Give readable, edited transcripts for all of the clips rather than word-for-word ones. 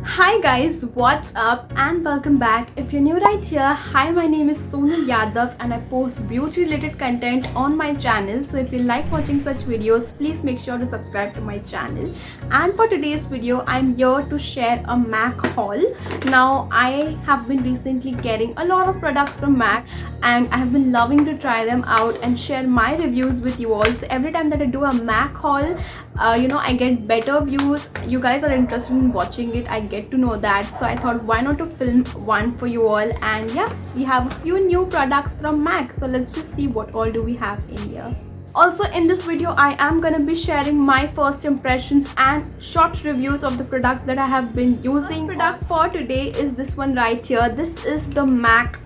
Hi guys, what's up and welcome back. If you're new right here, hi, my name is Sonal Yadav and I post beauty related content on my channel. So if you like watching such videos, please make sure to subscribe to my channel. And for today's video, I'm here to share a M.A.C haul. Now I have been recently getting a lot of products from M.A.C and I have been loving to try them out and share my reviews with you all. So every time that I do a M.A.C haul, I get better views. You guys are interested in watching it, I get to know that, so I thought why not to film one for you all. And yeah, we have a few new products from M.A.C, so let's just see what all do we have in here. Also in this video, I am gonna be sharing my first impressions and short reviews of the products that I have been using. The product for today is this one right here. This is the M.A.C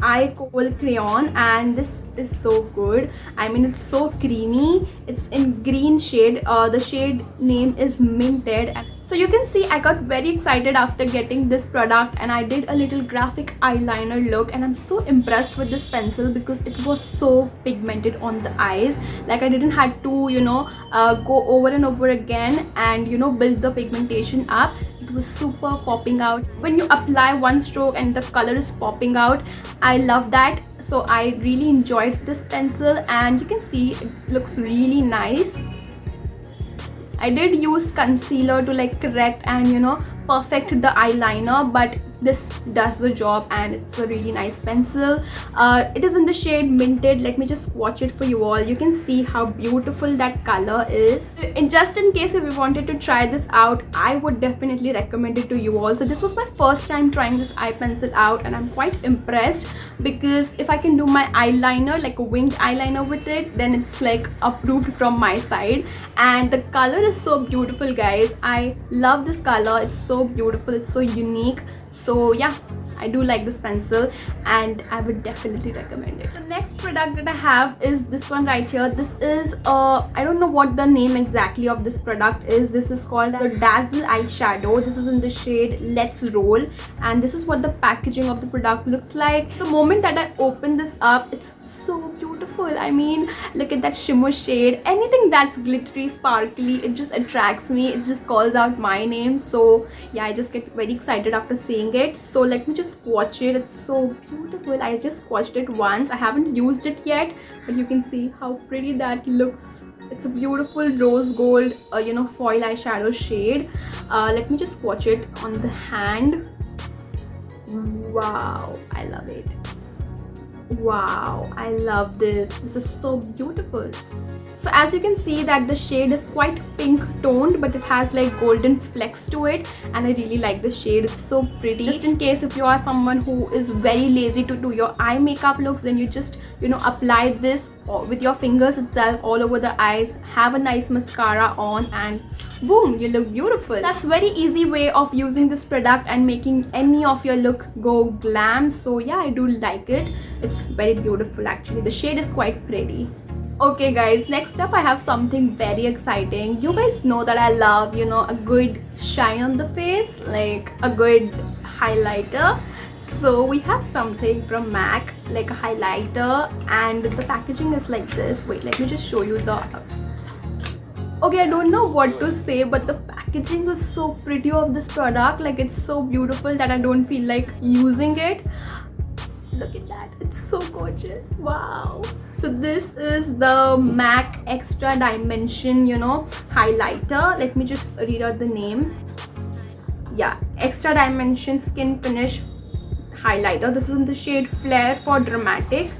Eye Kohl crayon and this is so good. I mean, it's so creamy. It's in green shade. The shade name is Minted. So you can see I got very excited after getting this product and I did a little graphic eyeliner look, and I'm so impressed with this pencil because it was so pigmented on the eyes. Like I didn't have to go over and over again and build the pigmentation up. It was super popping out when you apply one stroke and the color is popping out. I love that. So I really enjoyed this pencil and you can see it looks really nice. I did use concealer to correct and perfect the eyeliner, but this does the job and it's a really nice pencil. It is in the shade Minted. Let me just swatch it for you all. You can see how beautiful that color is. And just in case if you wanted to try this out, I would definitely recommend it to you all. So this was my first time trying this eye pencil out and I'm quite impressed because if I can do my eyeliner, like a winged eyeliner with it, then it's like approved from my side. And the color is so beautiful, guys. I love this color. It's so beautiful, it's so unique. So yeah, I do like this pencil and I would definitely recommend it. The next product that I have is this one right here. This is I don't know what the name exactly of this product is. This is called the Dazzle Eyeshadow. This is in the shade Let's Roll and this is what the packaging of the product looks like. The moment that I open this up, it's so beautiful. I mean, look at that shimmer shade. Anything that's glittery, sparkly, it just attracts me. It just calls out my name. So yeah, I just get very excited after seeing it. So let me just swatch it. It's so beautiful. I just swatched it once. I haven't used it yet, but you can see how pretty that looks. It's a beautiful rose gold foil eyeshadow shade. Let me just swatch it on the hand. Wow, I love it. Wow, I love this. This is so beautiful. So as you can see that the shade is quite pink toned, but it has like golden flecks to it and I really like the shade. It's so pretty. Just in case if you are someone who is very lazy to do your eye makeup looks, then you just apply this with your fingers itself all over the eyes, have a nice mascara on and boom, you look beautiful. That's very easy way of using this product and making any of your look go glam. So yeah, I do like it. It's very beautiful actually. The shade is quite pretty. Okay guys, next up I have something very exciting. You guys know that I love a good shine on the face, like a good highlighter. So we have something from M.A.C, like a highlighter, and the packaging is like this. Wait, let me just show you the... Okay, I don't know what to say, but the packaging is so pretty of this product. Like it's so beautiful that I don't feel like using it. Look at that, it's so gorgeous. Wow. So this is the M.A.C Extra Dimension highlighter. Let me just read out the name. Yeah, Extra Dimension Skin Finish highlighter. This is in the shade Flare for Dramatic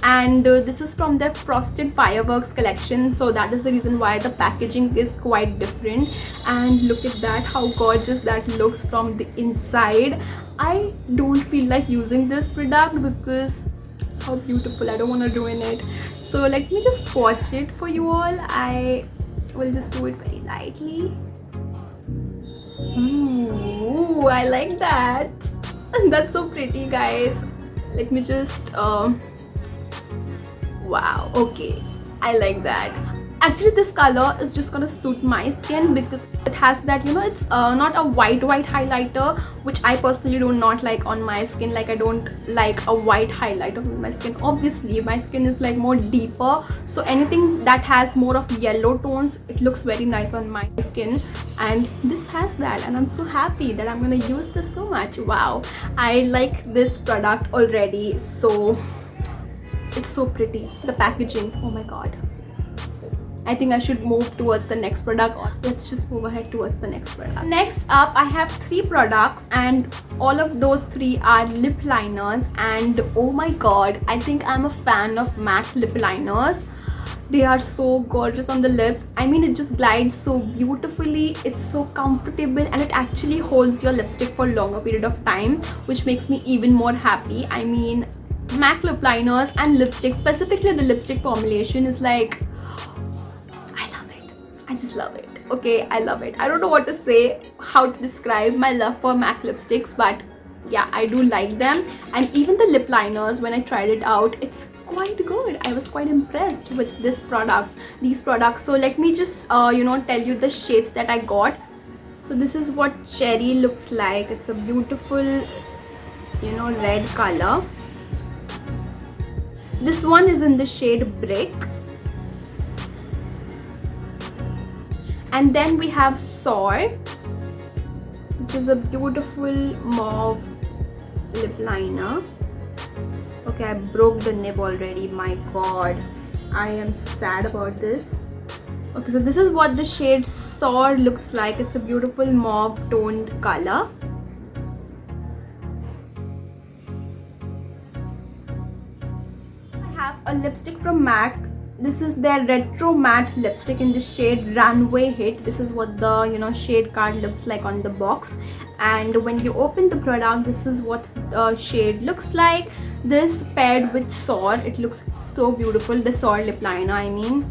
and this is from their Frosted Fireworks collection. So that is the reason why the packaging is quite different. And look at that, how gorgeous that looks from the inside. I don't feel like using this product because how beautiful. I don't want to ruin it. So let me just swatch it for you all. I will just do it very lightly. Ooh, I like that. That's so pretty, guys. Let me just wow, okay, I like that. Actually, this color is just gonna suit my skin because it has that, you know, it's not a white highlighter, which I personally do not like on my skin. Like, I don't like a white highlighter on my skin. Obviously, my skin is like more deeper, so anything that has more of yellow tones, it looks very nice on my skin, and this has that, and I'm so happy that I'm gonna use this so much. Wow, I like this product already. So it's so pretty, the packaging, oh my god. I think I should move towards the next product, or let's just move ahead towards the next product. Next up, I have 3 products, and all of those 3 are lip liners, and oh my god, I think I'm a fan of MAC lip liners. They are so gorgeous on the lips. I mean, it just glides so beautifully, it's so comfortable, and it actually holds your lipstick for a longer period of time, which makes me even more happy. I mean, MAC lip liners and lipstick, specifically the lipstick formulation, is like, I just love it. Okay, I love it. I don't know what to say, how to describe my love for MAC lipsticks, but yeah, I do like them. And even the lip liners, when I tried it out, it's quite good. I was quite impressed with these products. So let me just you know, tell you the shades that I got. So this is what cherry looks like. It's a beautiful, you know, red color. This one is in the shade brick. And then we have Soar, which is a beautiful mauve lip liner. Okay, I broke the nib already. My god, I am sad about this. Okay, so this is what the shade Soar looks like. It's a beautiful mauve toned color. I have a lipstick from MAC. This is their retro matte lipstick in the shade Runway Hit. This is what the, you know, shade card looks like on the box, and when you open the product, this is what the shade looks like. This paired with Soar, it looks so beautiful. The Soar lip liner, I mean,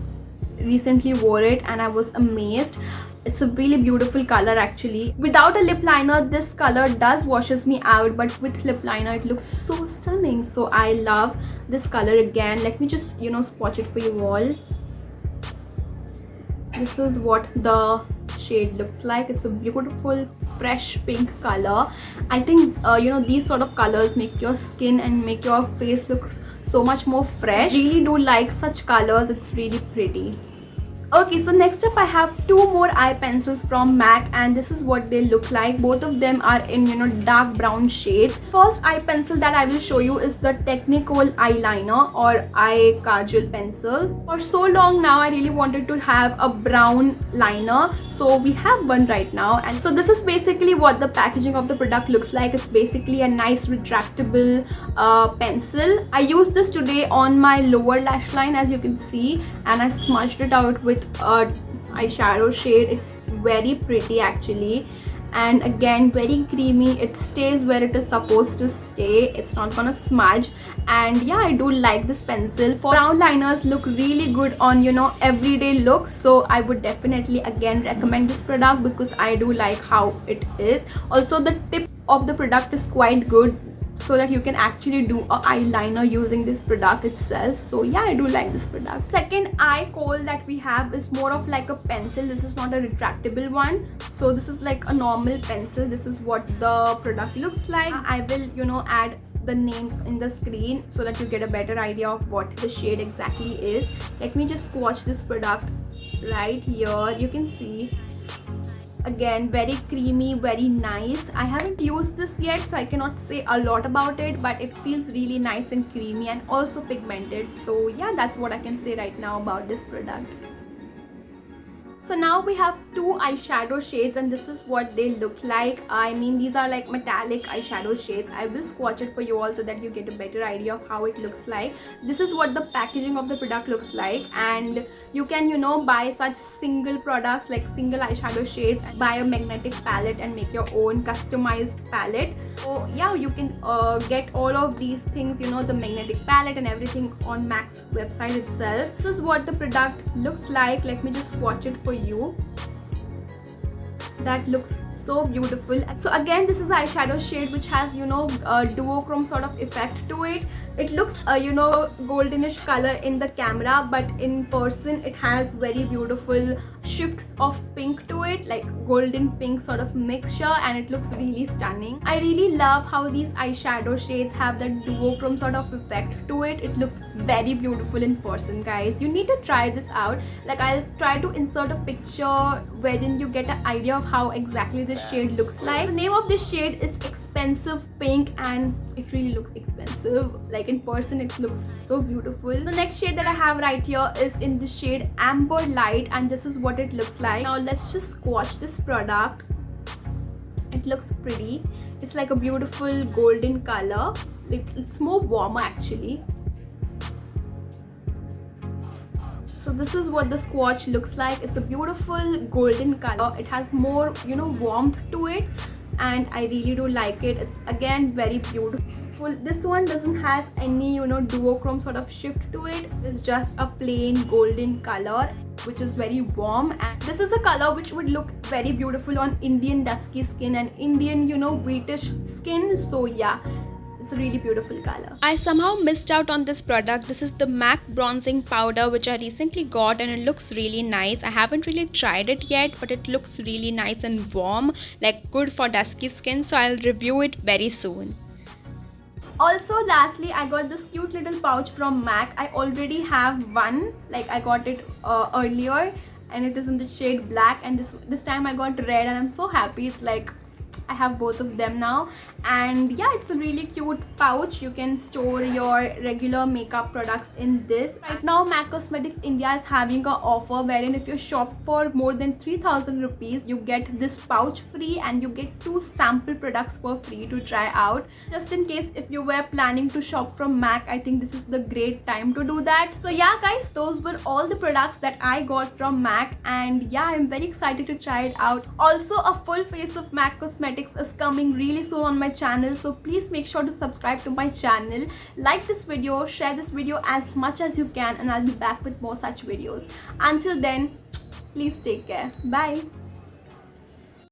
recently wore it and I was amazed. It's a really beautiful color actually. Without a lip liner, this color does washes me out, but with lip liner it looks so stunning. So I love this color again. Let me just, you know, swatch it for you all. This is what the shade looks like. It's a beautiful fresh pink color. I think you know, these sort of colors make your skin and make your face look so much more fresh. I really do like such colors. It's really pretty. Okay, so next up I have 2 more eye pencils from MAC, and this is what they look like. Both of them are in, you know, dark brown shades. First eye pencil that I will show you is the Technakohl eyeliner or eye kajal pencil. For so long now I really wanted to have a brown liner, so we have one right now. And so this is basically what the packaging of the product looks like. It's basically a nice retractable pencil. I used this today on my lower lash line, as you can see, and I smudged it out with eyeshadow shade. It's very pretty actually, and again very creamy. It stays where it is supposed to stay. It's not gonna smudge, and yeah, I do like this pencil. For brown liners look really good on, you know, everyday looks, so I would definitely again recommend this product because I do like how it is. Also, the tip of the product is quite good, so that you can actually do a eyeliner using this product itself. So yeah, I do like this product. Second Eye Kohl that we have is more of like a pencil. This is not a retractable one, so this is like a normal pencil. This is what the product looks like. I will, you know, add the names in the screen so that you get a better idea of what the shade exactly is. Let me just swatch this product right here. You can see, again, very creamy, very nice. I haven't used this yet, so I cannot say a lot about it, but it feels really nice and creamy and also pigmented. So yeah, that's what I can say right now about this product. So now we have 2 eyeshadow shades, and this is what they look like. I mean, these are like metallic eyeshadow shades. I will swatch it for you all so that you get a better idea of how it looks like. This is what the packaging of the product looks like, and you can, you know, buy such single products like single eyeshadow shades and buy a magnetic palette and make your own customized palette. So yeah, you can get all of these things, you know, the magnetic palette and everything on MAC's website itself. This is what the product looks like. Let me just swatch it for you. That looks so beautiful. So again, this is the eyeshadow shade which has, you know, a duochrome sort of effect to it. It looks you know, goldenish color in the camera, but in person it has very beautiful shift of pink to it, like golden pink sort of mixture, and it looks really stunning. I really love how these eyeshadow shades have that duochrome sort of effect to it. It looks very beautiful in person, guys. You need to try this out. Like, I'll try to insert a picture wherein you get an idea of how exactly this shade looks like. The name of this shade is Expensive Pink, and it really looks expensive. Like, in person it looks so beautiful. The next shade that I have right here is in the shade Amber Light, and this is what it looks like. Now let's just swatch this product. It looks pretty. It's like a beautiful golden color. It's more warmer actually. So this is what the swatch looks like. It's a beautiful golden color. It has more, you know, warmth to it, and I really do like it. It's again very beautiful. This one doesn't has any, you know, duochrome sort of shift to it. It's just a plain golden color which is very warm, and this is a color which would look very beautiful on Indian dusky skin and Indian, you know, wheatish skin. So yeah, it's a really beautiful color. I somehow missed out on this product. This is the M.A.C bronzing powder which I recently got, and it looks really nice. I haven't really tried it yet, but it looks really nice and warm, like good for dusky skin, so I'll review it very soon. Also, lastly, I got this cute little pouch from M.A.C. I already have one, like I got it earlier, and it is in the shade black, and this time I got red, and I'm so happy. It's like I have both of them now, and yeah, it's a really cute pouch. You can store your regular makeup products in this. Right now, M.A.C Cosmetics India is having an offer wherein if you shop for more than 3,000 rupees, you get this pouch free, and you get 2 sample products for free to try out. Just in case if you were planning to shop from M.A.C, I think this is the great time to do that. So yeah, guys, those were all the products that I got from M.A.C, and yeah, I'm very excited to try it out. Also, a full face of M.A.C Cosmetics is coming really soon on my channel, so please make sure to subscribe to my channel, like this video, share this video as much as you can, and I'll be back with more such videos. Until then, please take care. Bye.